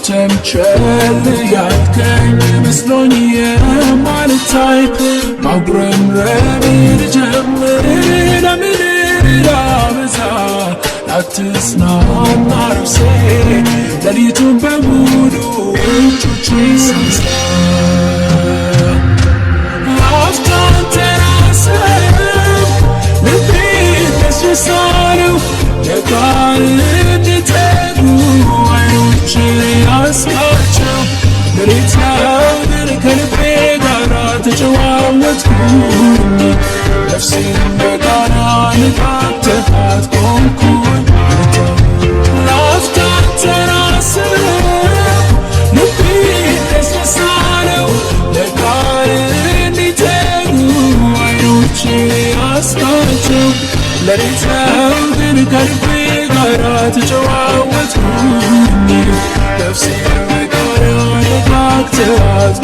አንተም ቸል ያልከኝ መስሎኝ የማልታይ ማጉረምረም ልጀምር ለምን ላበዛ ላትጽናና ነፍሴ ሌሊቱን በሙሉ እጆቼን ስንሳ አፍታ አንተን አሰብኩ ልቤ ደስ አለው ለቃል እንዲተጉ ዓይኖቼ ያስቃቸው ሌሊት ያድር ከልቤ ጋር ተጨዋወትኩኝ ነፍሴን በጋራ ልቃተሃት ቆምኩኝ ለአፍታ አንተን አሰብኩ ልቤ ደስ አለው ለቃል እንዲተጉ ዓይኖቼ ያስቃቸው ሌሊት ያድር ከልቤ ጋር ተጨዋወትኩኝ ነፍሴን በጋራ ልቃተሃት